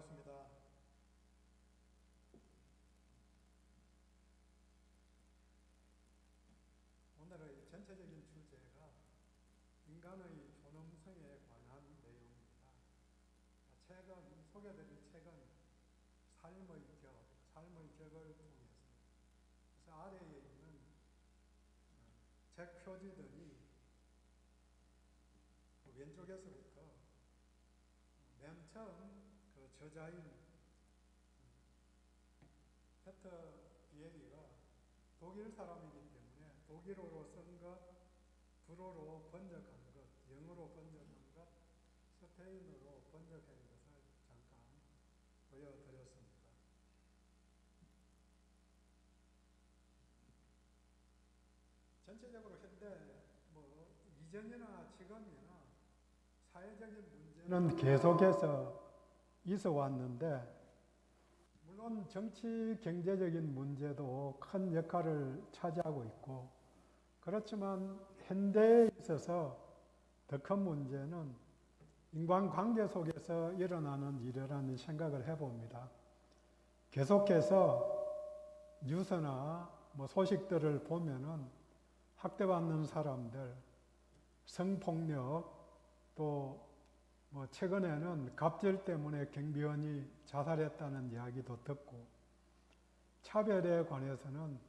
반갑습니다. 오늘의 전체적인 주제가 인간의 존엄성에 관한 내용입니다. 최근 소개드릴 책은 삶의 격을 통해서 그래서 아래에 있는 책 표지들이 왼쪽에서부터 맨 처음 그 저자인 페터 비에리가 독일 사람이기 때문에 독일어로 쓴 것, 불어로 번역한 것, 영어로 번역한 것, 스페인어로 번역한 것을 잠깐 보여드렸습니다. 전체적으로 현대 이전이나 지금이나 사회적인 문제는 계속해서 있어 왔는데, 물론 정치 경제적인 문제도 큰 역할을 차지하고 있고, 그렇지만 현대에 있어서 더 큰 문제는 인간관계 속에서 일어나는 일이라는 생각을 해봅니다. 계속해서 뉴스나 소식들을 보면은 학대받는 사람들, 성폭력, 또 최근에는 갑질 때문에 경비원이 자살했다는 이야기도 듣고, 차별에 관해서는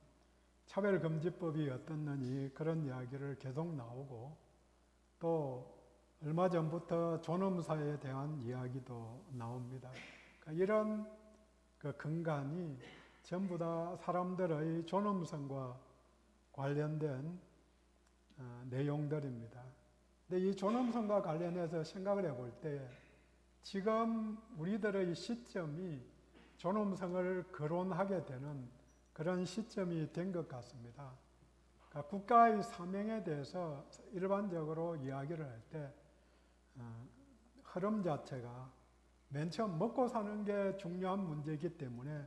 차별금지법이 어떻느니 그런 이야기를 계속 나오고, 또 얼마 전부터 존엄사에 대한 이야기도 나옵니다. 그러니까 이런 그 근간이 전부 다 사람들의 존엄성과 관련된 내용들입니다. 근데 이 존엄성과 관련해서 생각을 해볼 때 지금 우리들의 시점이 존엄성을 거론하게 되는 그런 시점이 된 것 같습니다. 그러니까 국가의 사명에 대해서 일반적으로 이야기를 할 때 흐름 자체가 맨 처음 먹고 사는 게 중요한 문제이기 때문에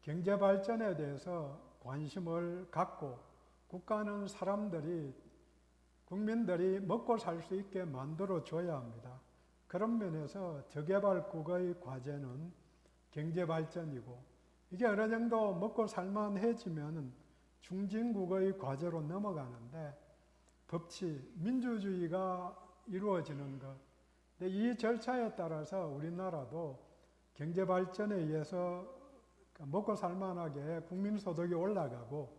경제 발전에 대해서 관심을 갖고 국가는 국민들이 먹고 살 수 있게 만들어 줘야 합니다. 그런 면에서 저개발국의 과제는 경제 발전이고, 이게 어느 정도 먹고 살만해지면 중진국의 과제로 넘어가는데, 법치, 민주주의가 이루어지는 것. 근데 이 절차에 따라서 우리나라도 경제 발전에 의해서 먹고 살만하게 국민소득이 올라가고,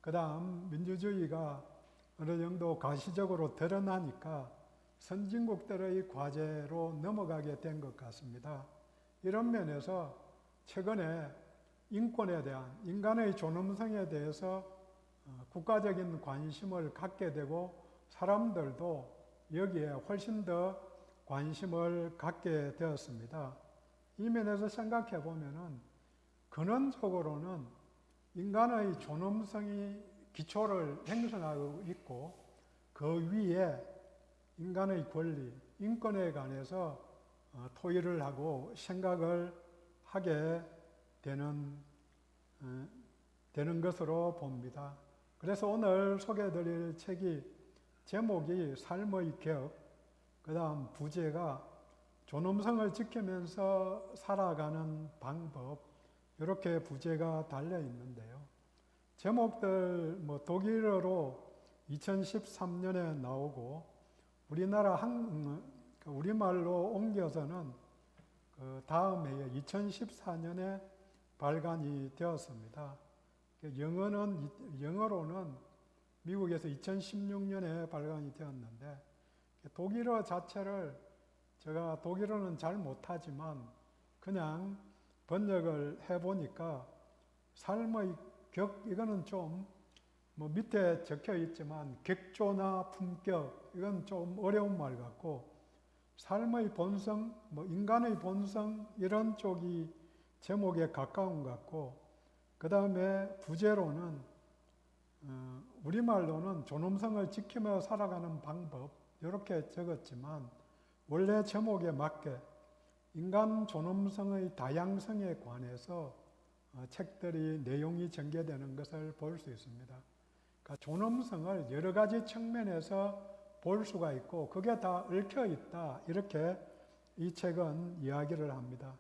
그 다음 민주주의가 어느 정도 가시적으로 드러나니까 선진국들의 과제로 넘어가게 된 것 같습니다. 이런 면에서 최근에 인권에 대한, 인간의 존엄성에 대해서 국가적인 관심을 갖게 되고, 사람들도 여기에 훨씬 더 관심을 갖게 되었습니다. 이 면에서 생각해 보면은 근원적으로는 인간의 존엄성이 기초를 형성하고 있고, 그 위에 인간의 권리, 인권에 관해서 토의를 하고 생각을 하게 되는 것으로 봅니다. 그래서 오늘 소개해드릴 책이 제목이 삶의 격, 그 다음 부제가 존엄성을 지키면서 살아가는 방법, 이렇게 부제가 달려 있는데요. 제목들 독일어로 2013년에 나오고, 우리말로 옮겨서는 그 다음 해에 2014년에 발간이 되었습니다. 영어로는 미국에서 2016년에 발간이 되었는데, 독일어 자체를 제가 독일어는 잘 못하지만 그냥 번역을 해보니까 삶의 격, 이거는 좀 밑에 적혀 있지만 격조나 품격, 이건 좀 어려운 말 같고, 삶의 본성, 인간의 본성, 이런 쪽이 제목에 가까운 것 같고, 그 다음에 부제로는 우리말로는 존엄성을 지키며 살아가는 방법, 이렇게 적었지만 원래 제목에 맞게 인간 존엄성의 다양성에 관해서 책들이 내용이 전개되는 것을 볼 수 있습니다. 그러니까 존엄성을 여러 가지 측면에서 볼 수가 있고, 그게 다 얽혀 있다, 이렇게 이 책은 이야기를 합니다.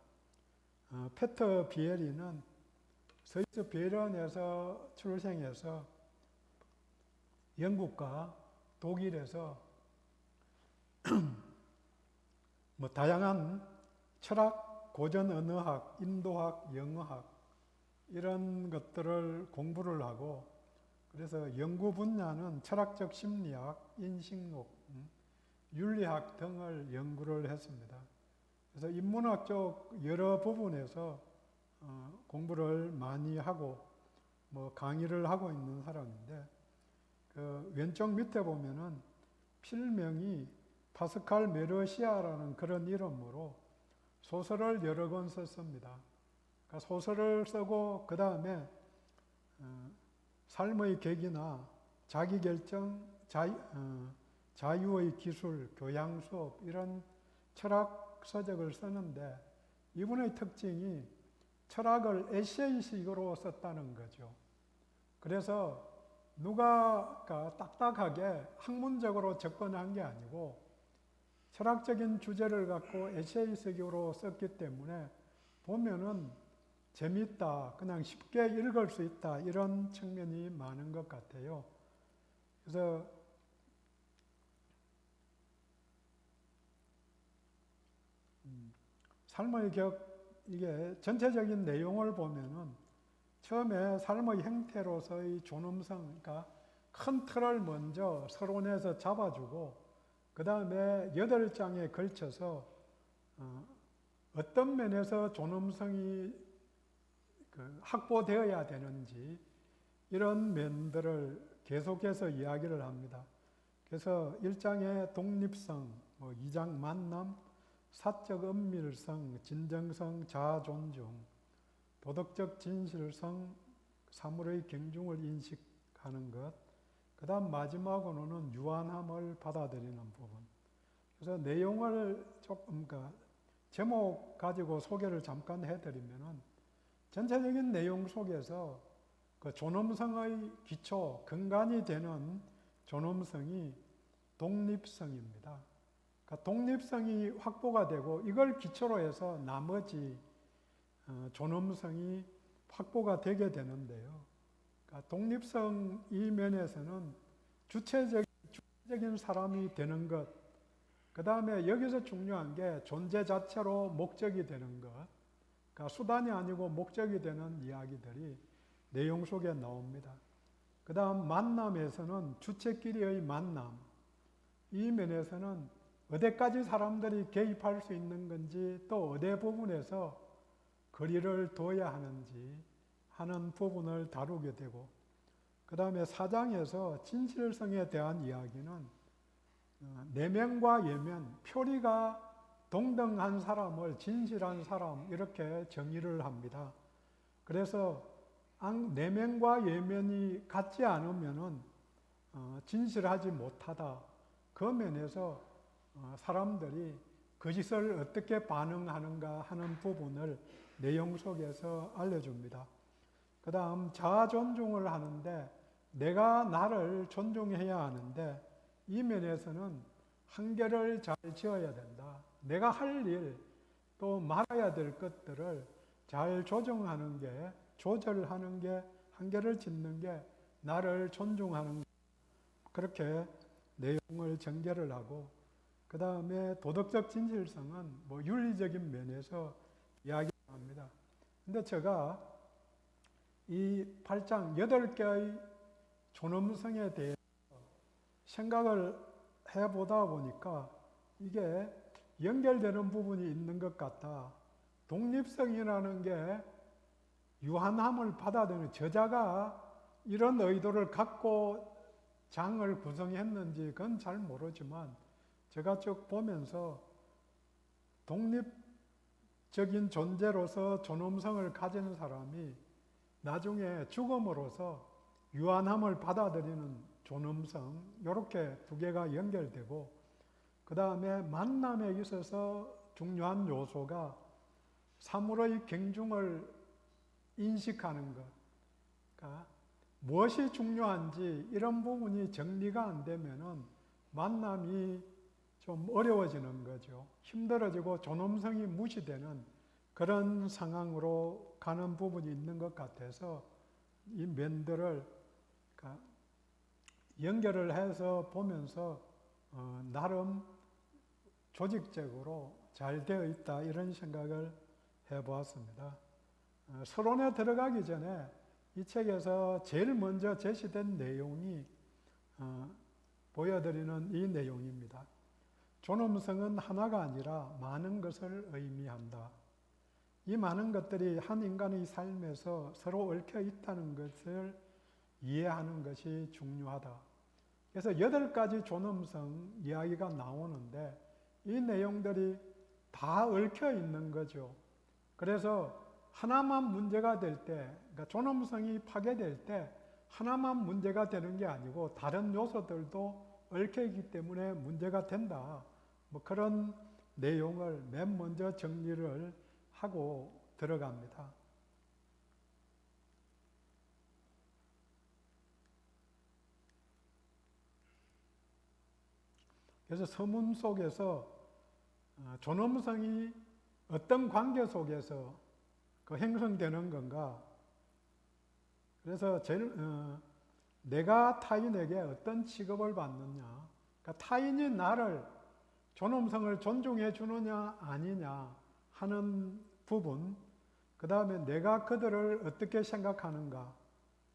페터 비에리는 스위스 베른에서 출생해서 영국과 독일에서 뭐 다양한 철학, 고전 언어학, 인도학, 영어학 이런 것들을 공부를 하고, 그래서 연구 분야는 철학적 심리학, 인식록, 윤리학 등을 연구를 했습니다. 그래서 인문학 쪽 여러 부분에서 공부를 많이 하고 뭐 강의를 하고 있는 사람인데, 그 왼쪽 밑에 보면은 필명이 파스칼 메르시아라는 그런 이름으로 소설을 여러 권 썼습니다. 그러니까 소설을 쓰고 그 다음에 삶의 계기나 자기결정, 자유의 기술, 교양 수업 이런 철학 서적을 쓰는데, 이분의 특징이 철학을 에세이식으로 썼다는 거죠. 그래서 누가 딱딱하게 학문적으로 접근한 게 아니고 철학적인 주제를 갖고 에세이식으로 썼기 때문에 보면은 재밌다, 그냥 쉽게 읽을 수 있다, 이런 측면이 많은 것 같아요. 그래서 삶의 이게 전체적인 내용을 보면은 처음에 삶의 형태로서의 존엄성, 그러니까 큰 틀을 먼저 서론에서 잡아주고, 그 다음에 8장에 걸쳐서 어떤 면에서 존엄성이 확보되어야 되는지 이런 면들을 계속해서 이야기를 합니다. 그래서 1장에 독립성, 2장 만남, 사적 은밀성, 진정성, 자아 존중, 도덕적 진실성, 사물의 경중을 인식하는 것, 그 다음 마지막으로는 유한함을 받아들이는 부분. 그래서 내용을 조금 제목 가지고 소개를 잠깐 해드리면은, 전체적인 내용 속에서 그 존엄성의 기초, 근간이 되는 존엄성이 독립성입니다. 그러니까 독립성이 확보가 되고 이걸 기초로 해서 나머지 존엄성이 확보가 되게 되는데요. 그러니까 독립성 이 면에서는 주체적인 사람이 되는 것, 그 다음에 여기서 중요한 게 존재 자체로 목적이 되는 것, 그러니까 수단이 아니고 목적이 되는 이야기들이 내용 속에 나옵니다. 그 다음 만남에서는 주체끼리의 만남, 이 면에서는 어디까지 사람들이 개입할 수 있는 건지, 또 어디 부분에서 거리를 둬야 하는지 하는 부분을 다루게 되고, 그 다음에 4장에서 진실성에 대한 이야기는 내면과 예면, 표리가 동등한 사람을 진실한 사람 이렇게 정의를 합니다. 그래서 내면과 예면이 같지 않으면은 진실하지 못하다. 그 면에서 사람들이 거짓을 어떻게 반응하는가 하는 부분을 내용 속에서 알려줍니다. 그 다음 자아 존중을 하는데, 내가 나를 존중해야 하는데 이 면에서는 한계를 잘 지어야 된다. 내가 할 일, 또 말아야 될 것들을 잘 조정하는 게, 조절하는 게, 한계를 짓는 게 나를 존중하는 것, 그렇게 내용을 전개를 하고, 그 다음에 도덕적 진실성은 윤리적인 면에서 이야기합니다. 근데 제가 이 8장 8개의 존엄성에 대해서 생각을 해보다 보니까 이게 연결되는 부분이 있는 것 같다. 독립성이라는 게 유한함을 받아들이는, 저자가 이런 의도를 갖고 장을 구성했는지 그건 잘 모르지만, 제가 쭉 보면서 독립적인 존재로서 존엄성을 가진 사람이 나중에 죽음으로써 유한함을 받아들이는 존엄성, 이렇게 두 개가 연결되고, 그 다음에 만남에 있어서 중요한 요소가 사물의 경중을 인식하는 것, 그러니까 무엇이 중요한지 이런 부분이 정리가 안 되면은 만남이 좀 어려워지는 거죠. 힘들어지고 존엄성이 무시되는 그런 상황으로 가는 부분이 있는 것 같아서 이 면들을 연결을 해서 보면서 나름 조직적으로 잘 되어 있다 이런 생각을 해보았습니다. 서론에 들어가기 전에 이 책에서 제일 먼저 제시된 내용이 보여드리는 이 내용입니다. 존엄성은 하나가 아니라 많은 것을 의미한다. 이 많은 것들이 한 인간의 삶에서 서로 얽혀 있다는 것을 이해하는 것이 중요하다. 그래서 8가지 존엄성 이야기가 나오는데 이 내용들이 다 얽혀 있는 거죠. 그래서 하나만 문제가 될 때, 그러니까 존엄성이 파괴될 때 하나만 문제가 되는 게 아니고 다른 요소들도 얽혀 있기 때문에 문제가 된다. 뭐 그런 내용을 맨 먼저 정리를 하고 들어갑니다. 그래서 서문 속에서 존엄성이 어떤 관계 속에서 형성되는 건가? 그래서 내가 타인에게 어떤 취급을 받느냐? 그러니까 타인이 나를 존엄성을 존중해 주느냐 아니냐 하는 부분, 그 다음에 내가 그들을 어떻게 생각하는가,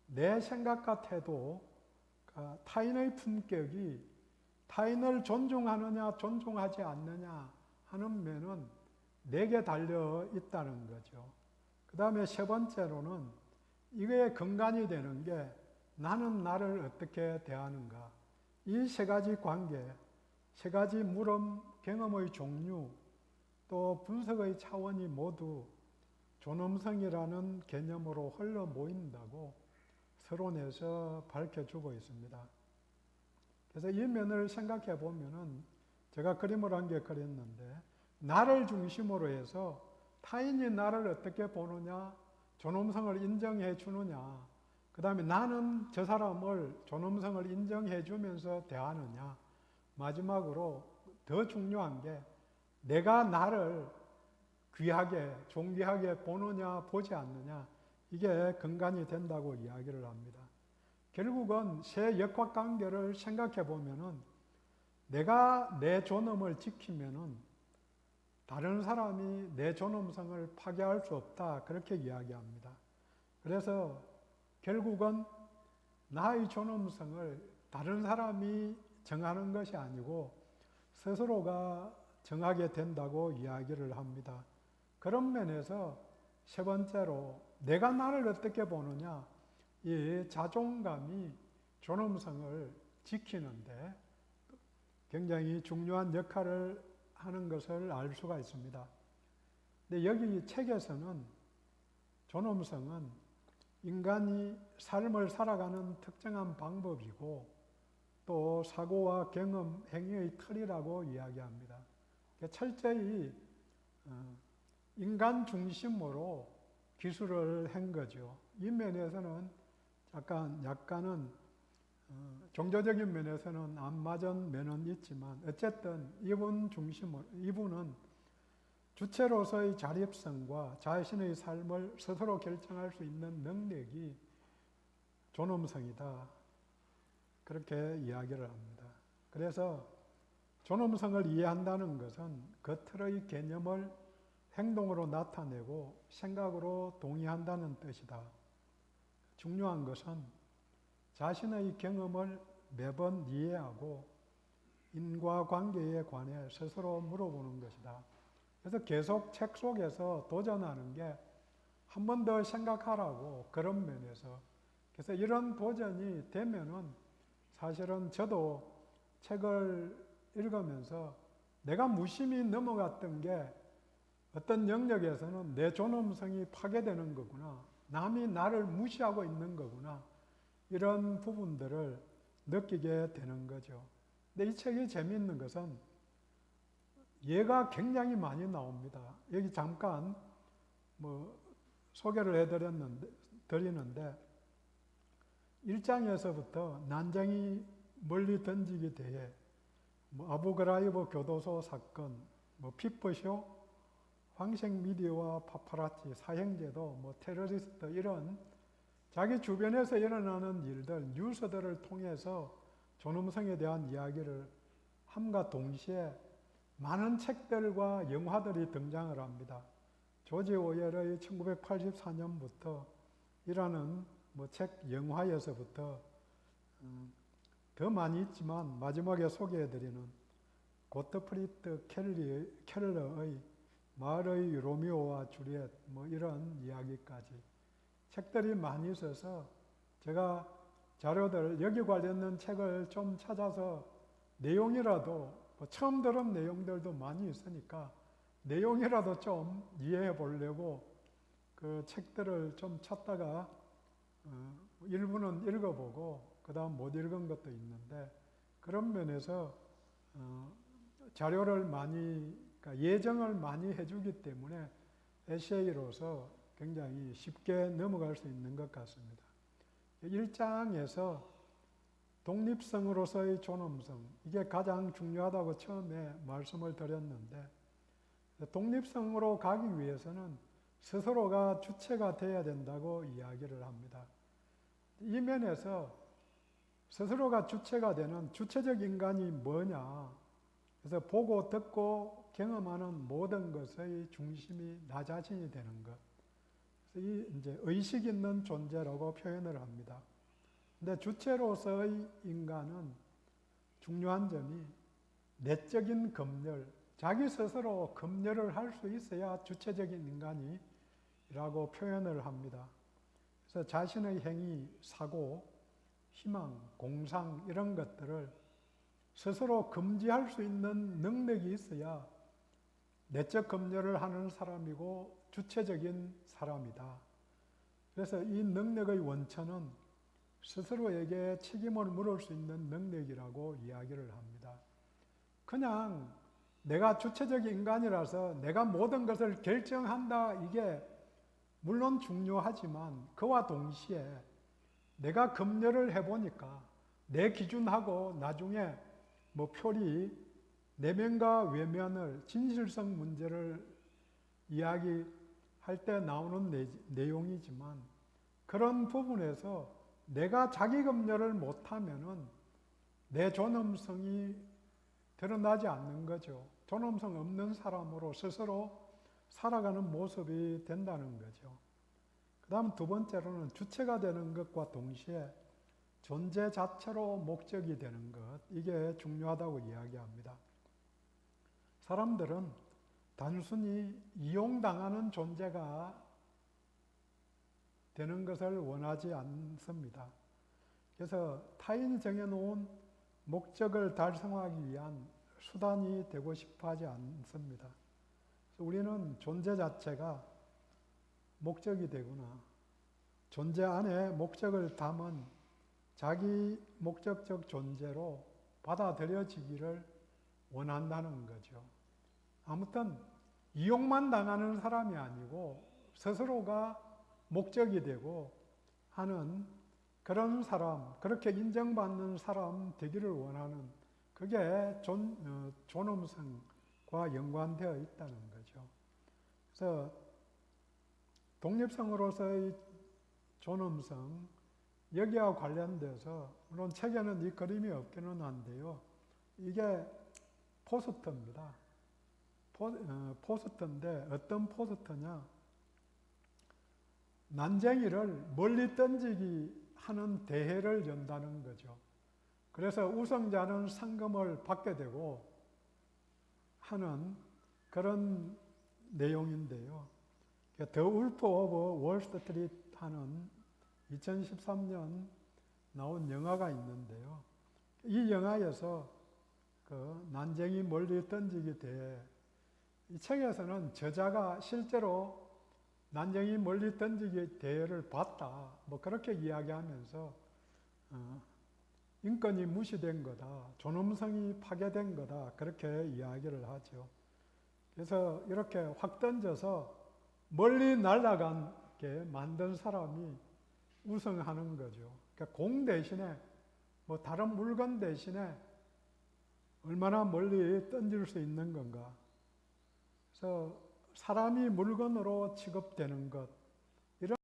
내 생각과 태도, 타인의 품격이 타인을 존중하느냐 존중하지 않느냐 하는 면은 내게 달려 있다는 거죠. 그 다음에 세 번째로는 이거에 근간이 되는 게 나는 나를 어떻게 대하는가. 이 세 가지 관계, 세 가지 물음, 경험의 종류, 또 분석의 차원이 모두 존엄성이라는 개념으로 흘러 모인다고 서론에서 밝혀주고 있습니다. 그래서 이 면을 생각해 보면은 제가 그림을 한 개 그렸는데 나를 중심으로 해서 타인이 나를 어떻게 보느냐, 존엄성을 인정해 주느냐, 그 다음에 나는 저 사람을 존엄성을 인정해 주면서 대하느냐, 마지막으로 더 중요한 게 내가 나를 귀하게, 존귀하게 보느냐, 보지 않느냐, 이게 근간이 된다고 이야기를 합니다. 결국은 세 역학관계를 생각해 보면은 내가 내 존엄을 지키면은 다른 사람이 내 존엄성을 파괴할 수 없다. 그렇게 이야기합니다. 그래서 결국은 나의 존엄성을 다른 사람이 정하는 것이 아니고 스스로가 정하게 된다고 이야기를 합니다. 그런 면에서 세 번째로 내가 나를 어떻게 보느냐, 이 자존감이 존엄성을 지키는데 굉장히 중요한 역할을 하는 것을 알 수가 있습니다. 근데 여기 책에서는 존엄성은 인간이 삶을 살아가는 특정한 방법이고 또 사고와 경험, 행위의 틀이라고 이야기합니다. 철저히 인간 중심으로 기술을 한 거죠. 이 면에서는 약간은 종교적인 면에서는 안 맞은 면은 있지만 어쨌든 이분은 주체로서의 자립성과 자신의 삶을 스스로 결정할 수 있는 능력이 존엄성이다. 그렇게 이야기를 합니다. 그래서 존엄성을 이해한다는 것은 겉으로의 개념을 행동으로 나타내고 생각으로 동의한다는 뜻이다. 중요한 것은 자신의 경험을 매번 이해하고 인과관계에 관해 스스로 물어보는 것이다. 그래서 계속 책 속에서 도전하는 게 한 번 더 생각하라고 그런 면에서 그래서 이런 도전이 되면은 사실은 저도 책을 읽으면서 내가 무심히 넘어갔던 게 어떤 영역에서는 내 존엄성이 파괴되는 거구나. 남이 나를 무시하고 있는 거구나. 이런 부분들을 느끼게 되는 거죠. 근데 이 책이 재미있는 것은 예가 굉장히 많이 나옵니다. 여기 잠깐 소개를 드리는데 1장에서부터 난쟁이 멀리 던지기 대회, 아부그라이브 교도소 사건, 피프쇼, 황색 미디어와 파파라치, 사형제도, 뭐 테러리스트 이런 자기 주변에서 일어나는 일들, 뉴스들을 통해서 존엄성에 대한 이야기를 함과 동시에 많은 책들과 영화들이 등장을 합니다. 조지 오웰의 1984년부터 이라는 뭐 책 영화에서부터 더 많이 있지만 마지막에 소개해드리는 고트프리드 켈러의 마을의 로미오와 주리엣 뭐 이런 이야기까지 책들이 많이 있어서 제가 자료들 여기 관련된 책을 좀 찾아서 내용이라도 뭐 처음 들은 내용들도 많이 있으니까 내용이라도 좀 이해해 보려고 그 책들을 좀 찾다가 일부는 읽어보고 그 다음 못 읽은 것도 있는데 그런 면에서 자료를 많이 그러니까 예정을 많이 해주기 때문에 에세이로서 굉장히 쉽게 넘어갈 수 있는 것 같습니다. 1장에서 독립성으로서의 존엄성 이게 가장 중요하다고 처음에 말씀을 드렸는데 독립성으로 가기 위해서는 스스로가 주체가 되어야 된다고 이야기를 합니다. 이 면에서 스스로가 주체가 되는 주체적 인간이 뭐냐? 그래서 보고 듣고 경험하는 모든 것의 중심이 나 자신이 되는 것. 그래서 이 이제 의식 있는 존재라고 표현을 합니다. 근데 주체로서의 인간은 중요한 점이 내적인 검열, 자기 스스로 검열을 할 수 있어야 주체적인 인간이라고 표현을 합니다. 그래서 자신의 행위, 사고, 희망, 공상 이런 것들을 스스로 금지할 수 있는 능력이 있어야 내적 검열을 하는 사람이고 주체적인 사람이다. 그래서 이 능력의 원천은 스스로에게 책임을 물을 수 있는 능력이라고 이야기를 합니다. 그냥 내가 주체적인 인간이라서 내가 모든 것을 결정한다 이게 물론 중요하지만 그와 동시에 내가 검열을 해보니까 내 기준하고 나중에 뭐 표리 내면과 외면을 진실성 문제를 이야기할 때 나오는 내용이지만 그런 부분에서 내가 자기 검열을 못하면은 내 존엄성이 드러나지 않는 거죠. 존엄성 없는 사람으로 스스로 살아가는 모습이 된다는 거죠. 그 다음 두 번째로는 주체가 되는 것과 동시에 존재 자체로 목적이 되는 것, 이게 중요하다고 이야기합니다. 사람들은 단순히 이용당하는 존재가 되는 것을 원하지 않습니다. 그래서 타인이 정해놓은 목적을 달성하기 위한 수단이 되고 싶어 하지 않습니다. 그래서 우리는 존재 자체가 목적이 되거나 존재 안에 목적을 담은 자기 목적적 존재로 받아들여지기를 원한다는 거죠. 아무튼 이용만 당하는 사람이 아니고 스스로가 목적이 되고 하는 그런 사람, 그렇게 인정받는 사람 되기를 원하는 그게 존엄성과 연관되어 있다는 거죠. 그래서 독립성으로서의 존엄성, 여기와 관련돼서 물론 책에는 이 그림이 없기는 한데요. 이게 포스터입니다. 포스터인데 어떤 포스터냐? 난쟁이를 멀리 던지기 하는 대회를 연다는 거죠. 그래서 우승자는 상금을 받게 되고 하는 그런 내용인데요. 더 울프 오브 월스트리트 하는 2013년 나온 영화가 있는데요. 이 영화에서 그 난쟁이 멀리 던지기 대회, 이 책에서는 저자가 실제로 난쟁이 멀리 던지기 대회를 봤다, 뭐 그렇게 이야기하면서 인권이 무시된 거다, 존엄성이 파괴된 거다, 그렇게 이야기를 하죠. 그래서 이렇게 확 던져서 멀리 날아가게 만든 사람이 우승하는 거죠. 그러니까 공 대신에 뭐 다른 물건 대신에 얼마나 멀리 던질 수 있는 건가. 그래서 사람이 물건으로 취급되는 것, 이런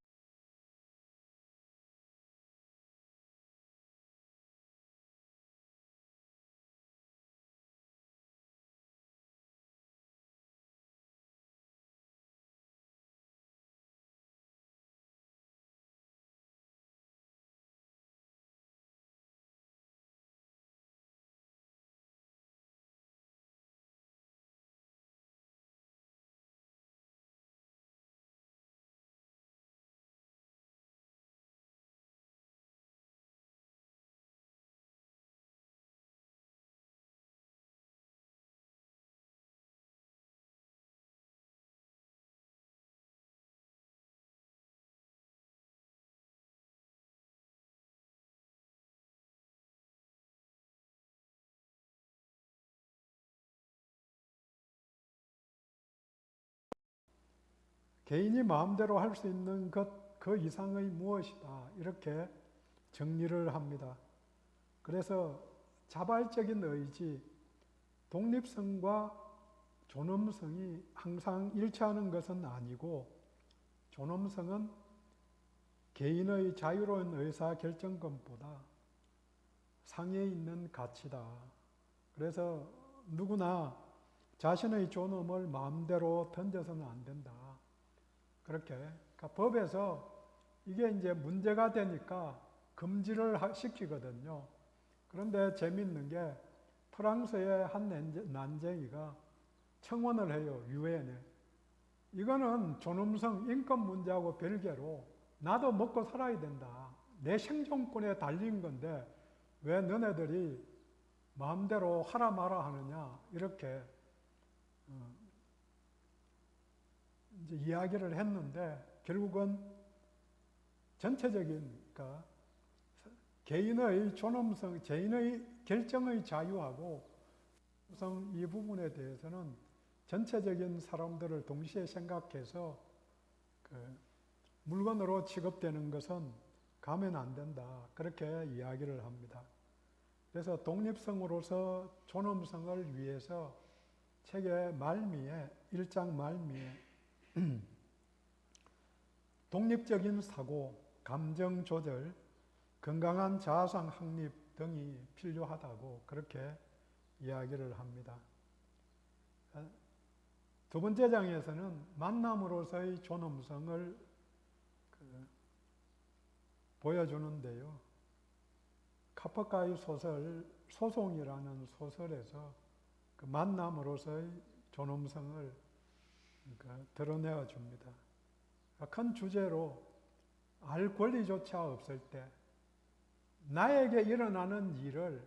개인이 마음대로 할 수 있는 것, 그 이상의 무엇이다. 이렇게 정리를 합니다. 그래서 자발적인 의지, 독립성과 존엄성이 항상 일치하는 것은 아니고, 존엄성은 개인의 자유로운 의사결정권보다 상위에 있는 가치다. 그래서 누구나 자신의 존엄을 마음대로 던져서는 안 된다. 그렇게. 그러니까 법에서 이게 이제 문제가 되니까 금지를 시키거든요. 그런데 재밌는 게 프랑스의 한 난쟁이가 청원을 해요, 유엔에. 이거는 존엄성, 인권 문제하고 별개로 나도 먹고 살아야 된다. 내 생존권에 달린 건데 왜 너네들이 마음대로 하라 마라 하느냐, 이렇게 이제 이야기를 했는데, 결국은 전체적인, 그러니까 개인의 존엄성, 개인의 결정의 자유하고 이 부분에 대해서는 전체적인 사람들을 동시에 생각해서 물건으로 취급되는 것은 가면 안 된다. 그렇게 이야기를 합니다. 그래서 독립성으로서 존엄성을 위해서 책의 말미에, 1장 말미에 독립적인 사고, 감정 조절, 건강한 자아상 확립 등이 필요하다고 그렇게 이야기를 합니다. 두 번째 장에서는 만남으로서의 존엄성을 보여주는데요. 카프카의 소설 소송이라는 소설에서 그 만남으로서의 존엄성을 드러내어 줍니다. 큰 주제로 알 권리조차 없을 때 나에게 일어나는 일을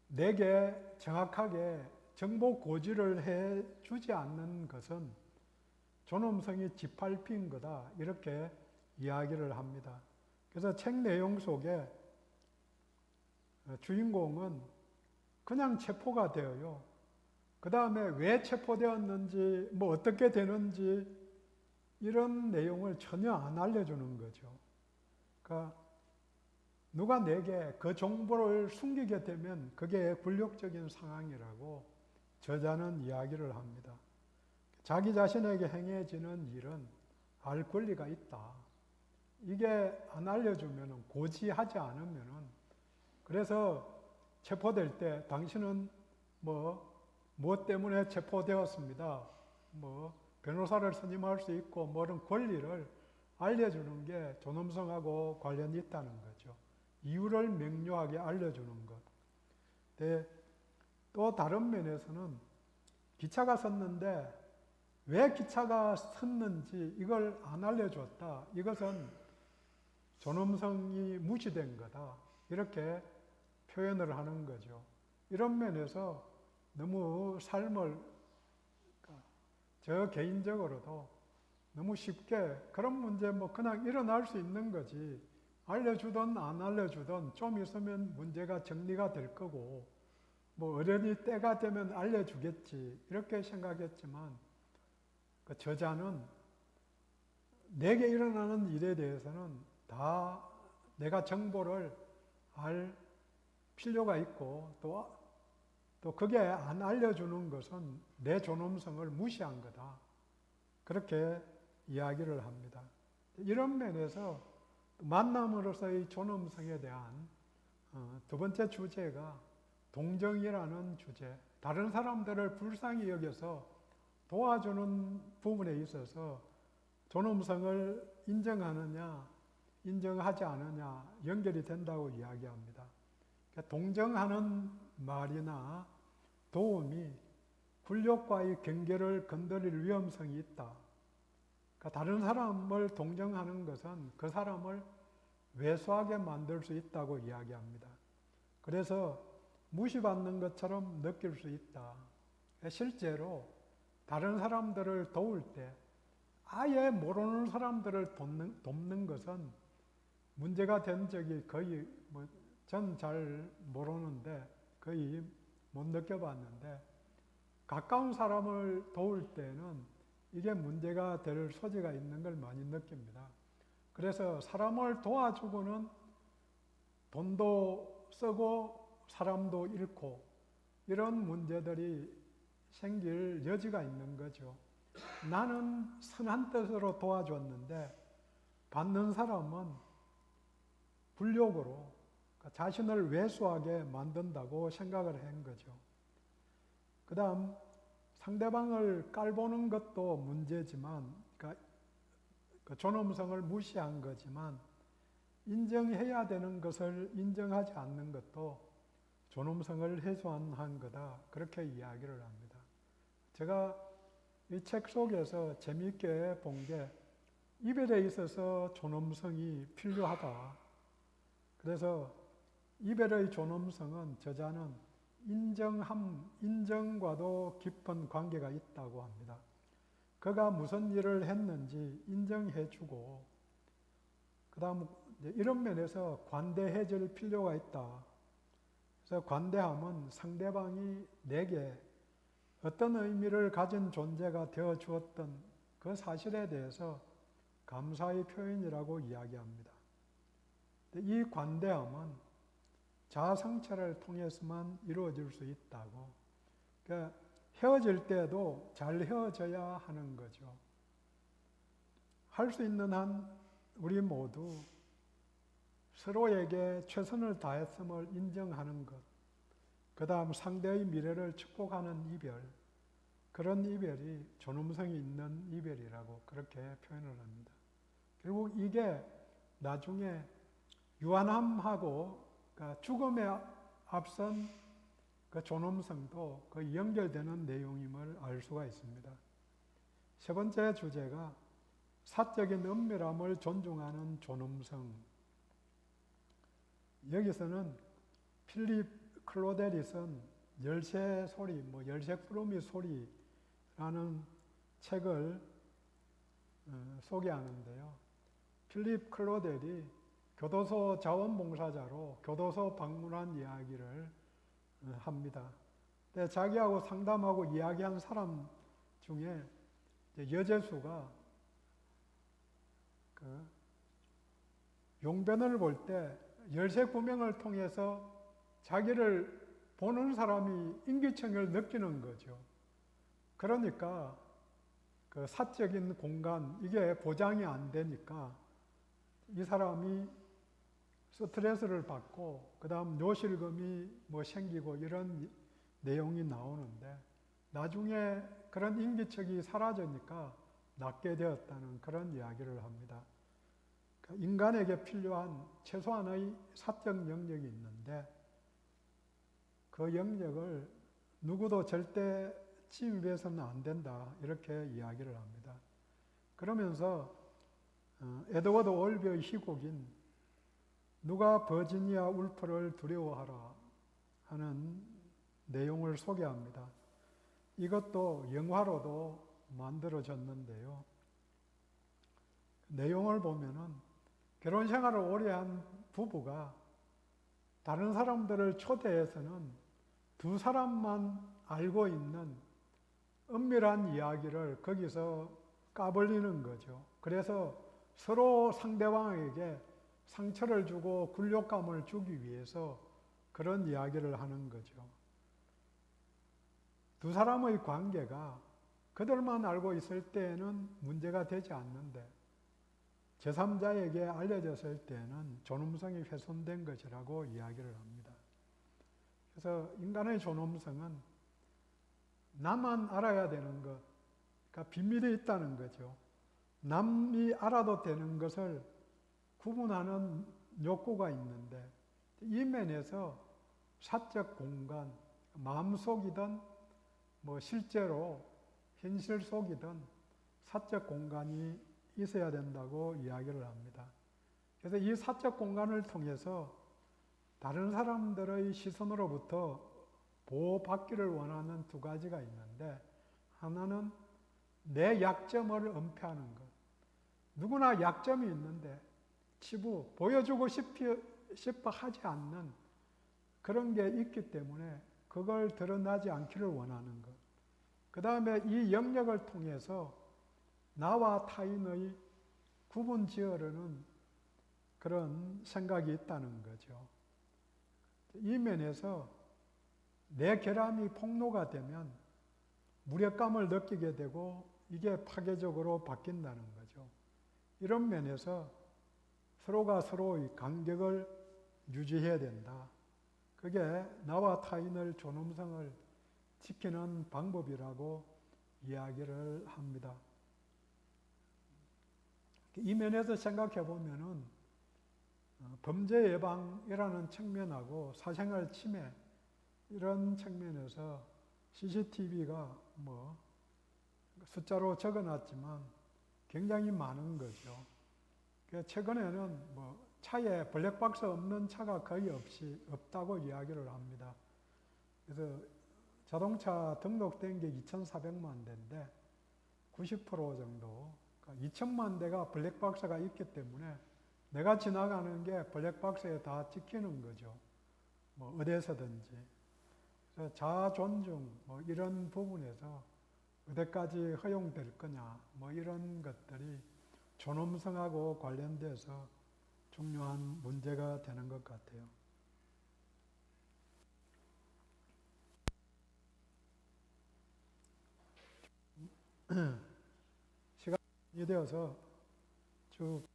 내게 정확하게 정보 고지를 해 주지 않는 것은 존엄성이 짓밟힌 거다. 이렇게 이야기를 합니다. 그래서 책 내용 속에 주인공은 그냥 체포가 되어요. 그 다음에 왜 체포되었는지, 뭐 어떻게 되는지 이런 내용을 전혀 안 알려주는 거죠. 그러니까 누가 내게 그 정보를 숨기게 되면 그게 굴욕적인 상황이라고 저자는 이야기를 합니다. 자기 자신에게 행해지는 일은 알 권리가 있다. 이게 안 알려주면, 고지하지 않으면, 그래서 체포될 때 당신은 무엇 때문에 체포되었습니다. 변호사를 선임할 수 있고, 이런 권리를 알려주는 게 존엄성하고 관련이 있다는 거죠. 이유를 명료하게 알려주는 것. 또 다른 면에서는 기차가 섰는데 왜 기차가 섰는지 이걸 안 알려줬다. 이것은 존엄성이 무시된 거다. 이렇게 표현을 하는 거죠. 이런 면에서 너무 삶을 저 개인적으로도 너무 쉽게 그런 문제 그냥 일어날 수 있는 거지, 알려주든 안 알려주든 좀 있으면 문제가 정리가 될 거고 어련히 때가 되면 알려주겠지 이렇게 생각했지만, 그 저자는 내게 일어나는 일에 대해서는 다 내가 정보를 알 필요가 있고 또 그게 안 알려주는 것은 내 존엄성을 무시한 거다. 그렇게 이야기를 합니다. 이런 면에서 만남으로서의 존엄성에 대한 두 번째 주제가 동정이라는 주제, 다른 사람들을 불쌍히 여겨서 도와주는 부분에 있어서 존엄성을 인정하느냐, 인정하지 않느냐 연결이 된다고 이야기합니다. 그러니까 동정하는 말이나 도움이 굴욕과의 경계를 건드릴 위험성이 있다. 그러니까 다른 사람을 동정하는 것은 그 사람을 왜소하게 만들 수 있다고 이야기합니다. 그래서 무시받는 것처럼 느낄 수 있다. 실제로 다른 사람들을 도울 때 아예 모르는 사람들을 돕는 것은 문제가 된 적이 거의 전 잘 모르는데 거의 못 느껴봤는데 가까운 사람을 도울 때는 이게 문제가 될 소지가 있는 걸 많이 느낍니다. 그래서 사람을 도와주고는 돈도 쓰고 사람도 잃고 이런 문제들이 생길 여지가 있는 거죠. 나는 선한 뜻으로 도와줬는데 받는 사람은 굴욕으로 자신을 왜소하게 만든다고 생각을 한 거죠. 그 다음 상대방을 깔보는 것도 문제지만 그러니까 그 존엄성을 무시한 거지만 인정해야 되는 것을 인정하지 않는 것도 존엄성을 훼손한 거다. 그렇게 이야기를 합니다. 제가 이 책 속에서 재미있게 본 게 이별에 있어서 존엄성이 필요하다. 그래서 이별의 존엄성은 저자는 인정과도 깊은 관계가 있다고 합니다. 그가 무슨 일을 했는지 인정해주고, 그 다음 이런 면에서 관대해질 필요가 있다. 그래서 관대함은 상대방이 내게 어떤 의미를 가진 존재가 되어 주었던 그 사실에 대해서 감사의 표현이라고 이야기합니다. 이 관대함은 자아성찰을 통해서만 이루어질 수 있다고. 그러니까 헤어질 때도 잘 헤어져야 하는 거죠. 할 수 있는 한 우리 모두 서로에게 최선을 다했음을 인정하는 것, 그 다음 상대의 미래를 축복하는 이별, 그런 이별이 존엄성이 있는 이별이라고 그렇게 표현을 합니다. 결국 이게 나중에 유한함하고 그러니까 죽음에 앞선 그 존엄성도 그 연결되는 내용임을 알 수가 있습니다. 세 번째 주제가 사적인 은밀함을 존중하는 존엄성. 여기서는 필립 클로델이 쓴 열쇠 소리, 열쇠 꾸러미 소리라는 책을 소개하는데요. 필립 클로델이 교도소 자원봉사자로 교도소 방문한 이야기를 합니다. 근데 자기하고 상담하고 이야기한 사람 중에 여재수가 용변을 볼 때 열쇠 구명을 통해서 자기를 보는 사람이 인기척을 느끼는 거죠. 그러니까 그 사적인 공간, 이게 보장이 안 되니까 이 사람이 스트레스를 받고 그 다음 요실금이 생기고 이런 내용이 나오는데 나중에 그런 인기척이 사라지니까 낫게 되었다는 그런 이야기를 합니다. 인간에게 필요한 최소한의 사적 영역이 있는데 그 영역을 누구도 절대 침입해서는 안 된다 이렇게 이야기를 합니다. 그러면서 에드워드 올비의 희곡인 누가 버지니아 울프를 두려워하라 하는 내용을 소개합니다. 이것도 영화로도 만들어졌는데요. 내용을 보면은 결혼 생활을 오래 한 부부가 다른 사람들을 초대해서는 두 사람만 알고 있는 은밀한 이야기를 거기서 까불리는 거죠. 그래서 서로 상대방에게 상처를 주고 굴욕감을 주기 위해서 그런 이야기를 하는 거죠. 두 사람의 관계가 그들만 알고 있을 때에는 문제가 되지 않는데 제3자에게 알려졌을 때에는 존엄성이 훼손된 것이라고 이야기를 합니다. 그래서 인간의 존엄성은 나만 알아야 되는 것, 그러니까 비밀이 있다는 거죠. 남이 알아도 되는 것을 구분하는 욕구가 있는데 이 면에서 사적 공간, 마음속이든 뭐 실제로 현실 속이든 사적 공간이 있어야 된다고 이야기를 합니다. 그래서 이 사적 공간을 통해서 다른 사람들의 시선으로부터 보호받기를 원하는 두 가지가 있는데, 하나는 내 약점을 은폐하는 것. 누구나 약점이 있는데 치부, 보여주고 싶어 하지 않는 그런 게 있기 때문에 그걸 드러나지 않기를 원하는 것. 그 다음에 이 영역을 통해서 나와 타인의 구분 지으려는 그런 생각이 있다는 거죠. 이 면에서 내 결함이 폭로가 되면 무력감을 느끼게 되고 이게 파괴적으로 바뀐다는 거죠. 이런 면에서 서로가 서로의 간격을 유지해야 된다. 그게 나와 타인의 존엄성을 지키는 방법이라고 이야기를 합니다. 이 면에서 생각해 보면은 범죄 예방이라는 측면하고 사생활 침해 이런 측면에서 CCTV가 뭐 숫자로 적어놨지만 굉장히 많은 거죠. 최근에는 뭐 차에 블랙박스 없는 차가 거의 없다고 이야기를 합니다. 그래서 자동차 등록된 게 2,400만 대인데 90% 정도, 그러니까 2천만 대가 블랙박스가 있기 때문에 내가 지나가는 게 블랙박스에 다 찍히는 거죠. 뭐 어디서든지. 그래서 자아 존중 뭐 이런 부분에서 어디까지 허용될 거냐 뭐 이런 것들이 존엄성하고 관련돼서 중요한 문제가 되는 것 같아요. 시간이 되어서 쭉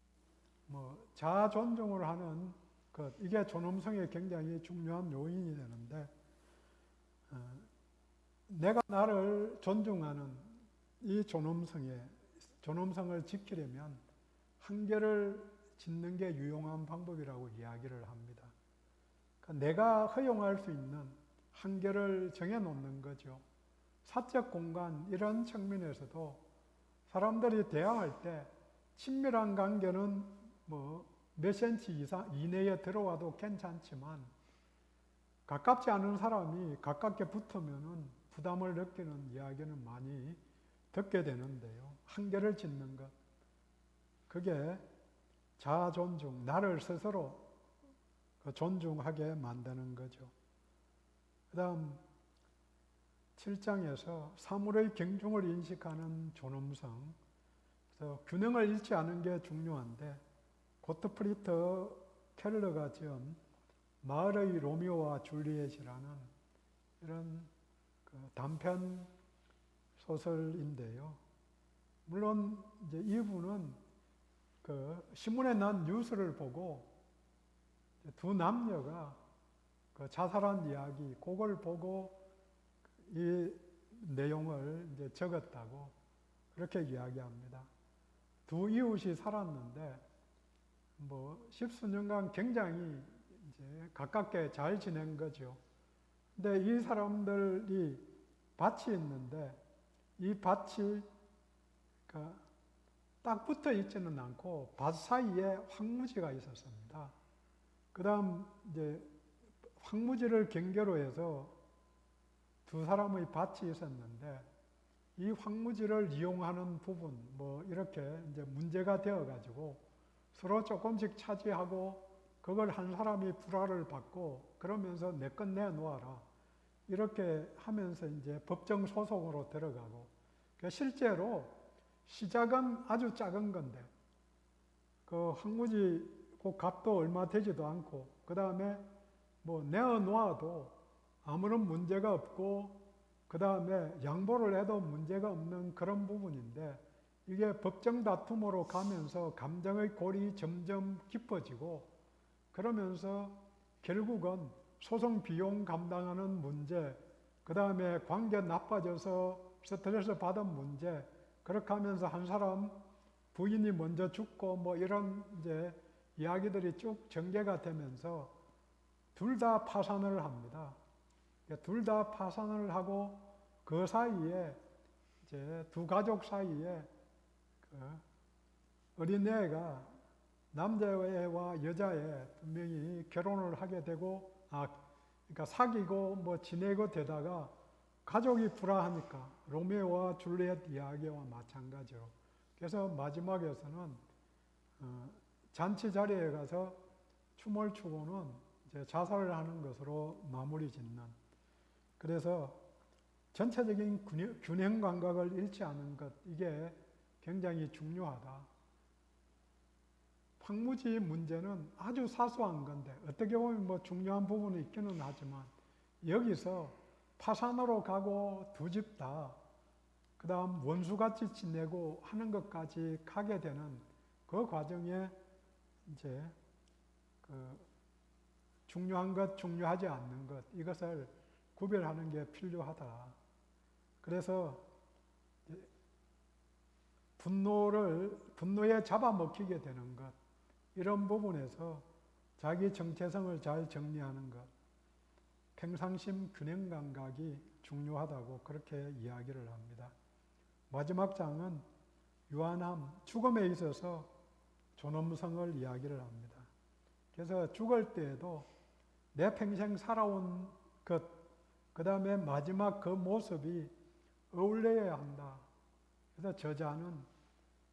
뭐 자아 존중을 하는 것, 이게 존엄성에 굉장히 중요한 요인이 되는데, 내가 나를 존중하는 이 존엄성을 지키려면 한계를 짓는 게 유용한 방법이라고 이야기를 합니다. 그러니까 내가 허용할 수 있는 한계를 정해놓는 거죠. 사적 공간 이런 측면에서도 사람들이 대화할 때 친밀한 관계는 뭐 몇 센치 이내에 들어와도 괜찮지만 가깝지 않은 사람이 가깝게 붙으면은 부담을 느끼는 이야기는 많이 듣게 되는데요. 한계를 짓는 것. 그게 자아 존중, 나를 스스로 존중하게 만드는 거죠. 그 다음 7장에서 사물의 경중을 인식하는 존엄성. 그래서 균형을 잃지 않은 게 중요한데, 고트프리트 켈러가 지은 마을의 로미오와 줄리엣이라는 이런 단편 소설인데요. 물론 이제 이분은 신문에 난 뉴스를 보고 두 남녀가 자살한 이야기, 그걸 보고 이 내용을 이제 적었다고 그렇게 이야기합니다. 두 이웃이 살았는데 뭐 십수년간 굉장히 이제 가깝게 잘 지낸 거죠. 근데 이 사람들이 밭이 있는데 이 밭이 딱 붙어 있지는 않고 밭 사이에 황무지가 있었습니다. 그 다음 이제 황무지를 경계로 해서 두 사람의 밭이 있었는데 이 황무지를 이용하는 부분 뭐 이렇게 이제 문제가 되어 가지고 서로 조금씩 차지하고 그걸 한 사람이 불화를 받고 그러면서 내 것 내놓아라 이렇게 하면서 이제 법정 소송으로 들어가고, 실제로 시작은 아주 작은 건데 그 황무지 그 값도 얼마 되지도 않고 그 다음에 뭐 내어놓아도 아무런 문제가 없고 그 다음에 양보를 해도 문제가 없는 그런 부분인데 이게 법정 다툼으로 가면서 감정의 골이 점점 깊어지고 그러면서 결국은 소송 비용 감당하는 문제, 그 다음에 관계 나빠져서 스트레스 받은 문제, 그렇게 하면서 한 사람 부인이 먼저 죽고 뭐 이런 이제 이야기들이 쭉 전개가 되면서 둘 다 파산을 합니다. 둘 다 파산을 하고 그 사이에 이제 두 가족 사이에 어린애가 남자애와 여자애 분명히 결혼을 하게 되고, 그러니까 사귀고 뭐 지내고 되다가 가족이 불화하니까 로미오와 줄리엣 이야기와 마찬가지로. 그래서 마지막에서는 잔치 자리에 가서 춤을 추고는 이제 자살을 하는 것으로 마무리 짓는. 그래서 전체적인 균형 감각을 잃지 않은 것, 이게 굉장히 중요하다. 황무지 문제는 아주 사소한 건데 어떻게 보면 뭐 중요한 부분이 있기는 하지만 여기서 파산으로 가고 두 집 다 그 다음 원수같이 지내고 하는 것까지 가게 되는 그 과정에 이제 그 중요한 것, 중요하지 않는 것, 이것을 구별하는 게 필요하다. 그래서 분노에 잡아먹히게 되는 것, 이런 부분에서 자기 정체성을 잘 정리하는 것, 평상심 균형 감각이 중요하다고 그렇게 이야기를 합니다. 마지막 장은 유한함, 죽음에 있어서 존엄성을 이야기를 합니다. 그래서 죽을 때에도 내 평생 살아온 것, 그 다음에 마지막 그 모습이 어울려야 한다. 그래서 저자는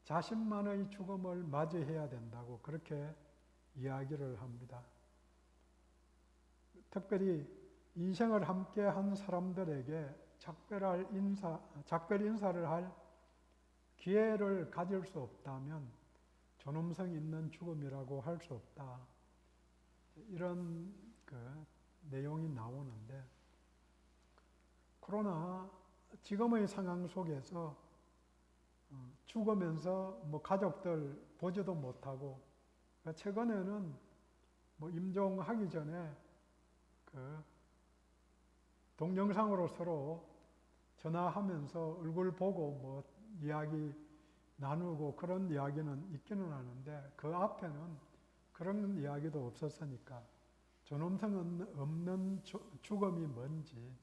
자신만의 죽음을 맞이해야 된다고 그렇게 이야기를 합니다. 특별히 인생을 함께 한 사람들에게 작별 인사를 할 기회를 가질 수 없다면 존엄성 있는 죽음이라고 할 수 없다. 이런 내용이 나오는데, 그러나 지금의 상황 속에서 죽으면서 뭐 가족들 보지도 못하고, 최근에는 뭐 임종하기 전에 동영상으로 서로 전화하면서 얼굴 보고 뭐 이야기 나누고 그런 이야기는 있기는 하는데 그 앞에는 그런 이야기도 없었으니까 존엄성은 없는 죽음이 뭔지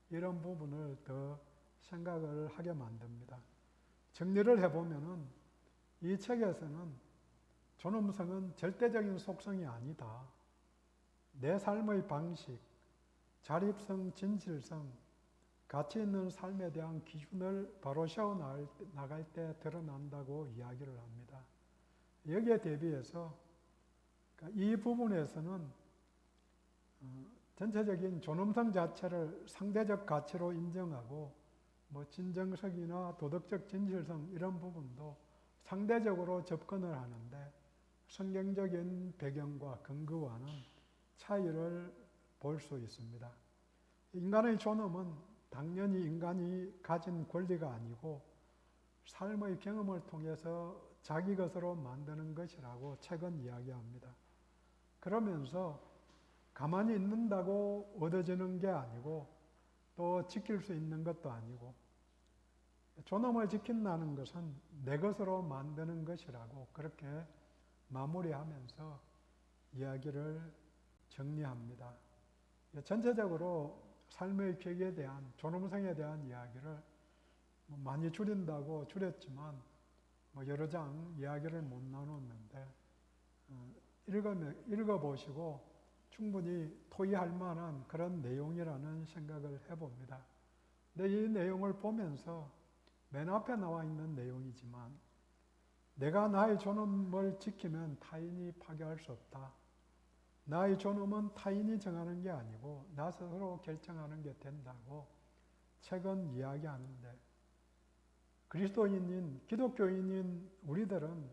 이런 부분을 더 생각을 하게 만듭니다. 정리를 해보면은 이 책에서는 존엄성은 절대적인 속성이 아니다. 내 삶의 방식, 자립성, 진실성, 가치 있는 삶에 대한 기준을 바로 세워 나갈 때 드러난다고 이야기를 합니다. 여기에 대비해서 이 부분에서는 전체적인 존엄성 자체를 상대적 가치로 인정하고 뭐 진정성이나 도덕적 진실성 이런 부분도 상대적으로 접근을 하는데 성경적인 배경과 근거와는 차이를 볼 수 있습니다. 인간의 존엄은 당연히 인간이 가진 권리가 아니고 삶의 경험을 통해서 자기 것으로 만드는 것이라고 책은 이야기합니다. 그러면서 가만히 있는다고 얻어지는 게 아니고 또 지킬 수 있는 것도 아니고 존엄을 지킨다는 것은 내 것으로 만드는 것이라고 그렇게 마무리하면서 이야기를 정리합니다. 전체적으로 삶의 격에 대한, 존엄성에 대한 이야기를 많이 줄인다고 줄였지만 여러 장 이야기를 못 나눴는데 읽어보시고 충분히 토의할 만한 그런 내용이라는 생각을 해봅니다. 근데 이 내용을 보면서 맨 앞에 나와 있는 내용이지만 내가 나의 존엄을 지키면 타인이 파괴할 수 없다. 나의 존엄은 타인이 정하는 게 아니고 나 스스로 결정하는 게 된다고 책은 이야기하는데 그리스도인인, 기독교인인 우리들은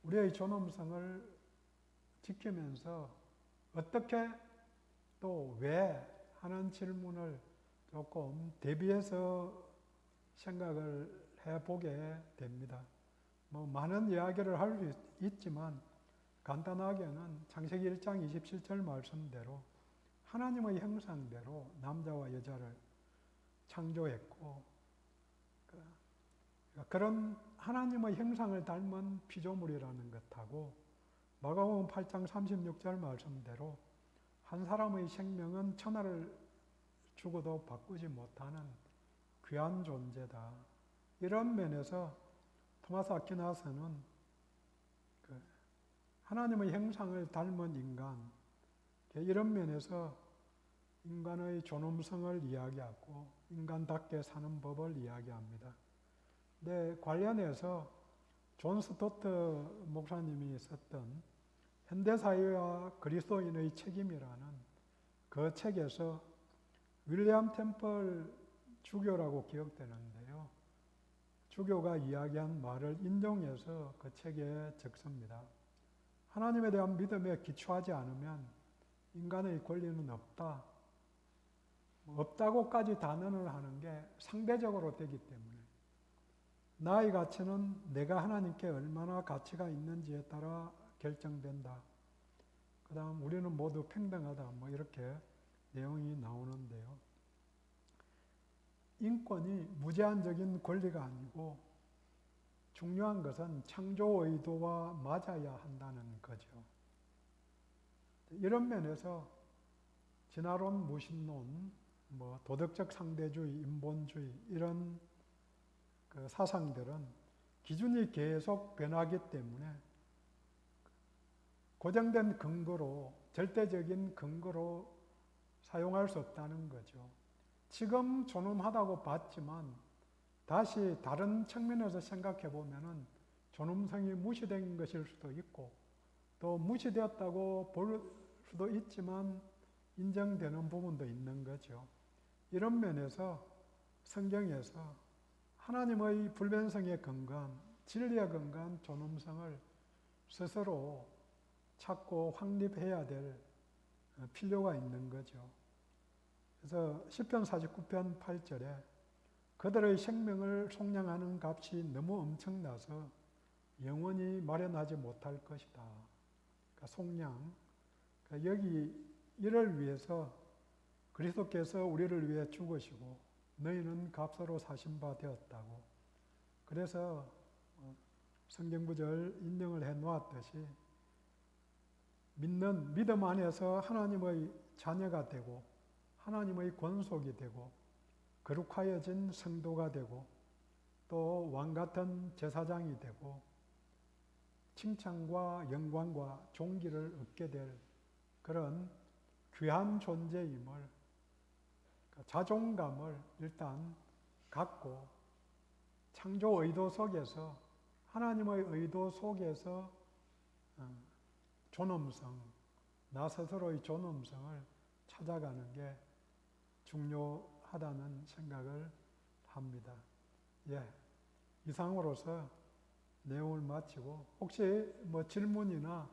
우리의 존엄성을 지키면서 어떻게 또 왜 하는 질문을 조금 대비해서 생각을 해보게 됩니다. 뭐 많은 이야기를 할 수 있지만 간단하게는 창세기 1장 27절 말씀대로 하나님의 형상대로 남자와 여자를 창조했고, 그런 하나님의 형상을 닮은 피조물이라는 것하고 마가복음 8장 36절 말씀대로 한 사람의 생명은 천하를 죽어도 바꾸지 못하는 귀한 존재다. 이런 면에서 토마스 아퀴나스는 하나님의 형상을 닮은 인간, 이런 면에서 인간의 존엄성을 이야기하고 인간답게 사는 법을 이야기합니다. 네, 관련해서 존 스토트 목사님이 썼던 현대사회와 그리스도인의 책임이라는 그 책에서 윌리엄 템플 주교라고 기억되는데요. 주교가 이야기한 말을 인용해서 그 책에 적습니다. 하나님에 대한 믿음에 기초하지 않으면 인간의 권리는 없다. 없다고까지 단언을 하는 게 상대적으로 되기 때문에 나의 가치는 내가 하나님께 얼마나 가치가 있는지에 따라 결정된다. 그 다음 우리는 모두 평등하다. 뭐 이렇게 내용이 나오는데요. 인권이 무제한적인 권리가 아니고 중요한 것은 창조 의도와 맞아야 한다는 거죠. 이런 면에서 진화론, 무신론, 뭐 도덕적 상대주의, 인본주의 이런 그 사상들은 기준이 계속 변하기 때문에 고정된 근거로, 절대적인 근거로 사용할 수 없다는 거죠. 지금 존엄하다고 봤지만 다시 다른 측면에서 생각해 보면은 존엄성이 무시된 것일 수도 있고 또 무시되었다고 볼 수도 있지만 인정되는 부분도 있는 거죠. 이런 면에서 성경에서 하나님의 불변성에 근거한, 진리에 근거한 존엄성을 스스로 찾고 확립해야 될 필요가 있는 거죠. 그래서 시편 49편 8절에 그들의 생명을 속량하는 값이 너무 엄청나서 영원히 마련하지 못할 것이다. 그러니까 속량. 그러니까 여기 이를 위해서 그리스도께서 우리를 위해 죽으시고 너희는 값으로 사신 바 되었다고. 그래서 성경구절 인용을 해 놓았듯이 믿음 안에서 하나님의 자녀가 되고 하나님의 권속이 되고 거룩하여진 성도가 되고 또 왕같은 제사장이 되고 칭찬과 영광과 존귀를 얻게 될 그런 귀한 존재임을, 자존감을 일단 갖고 창조 의도 속에서, 하나님의 의도 속에서 존엄성, 나 스스로의 존엄성을 찾아가는 게 중요하다는 생각을 합니다. 예, 이상으로서 내용을 마치고 혹시 뭐 질문이나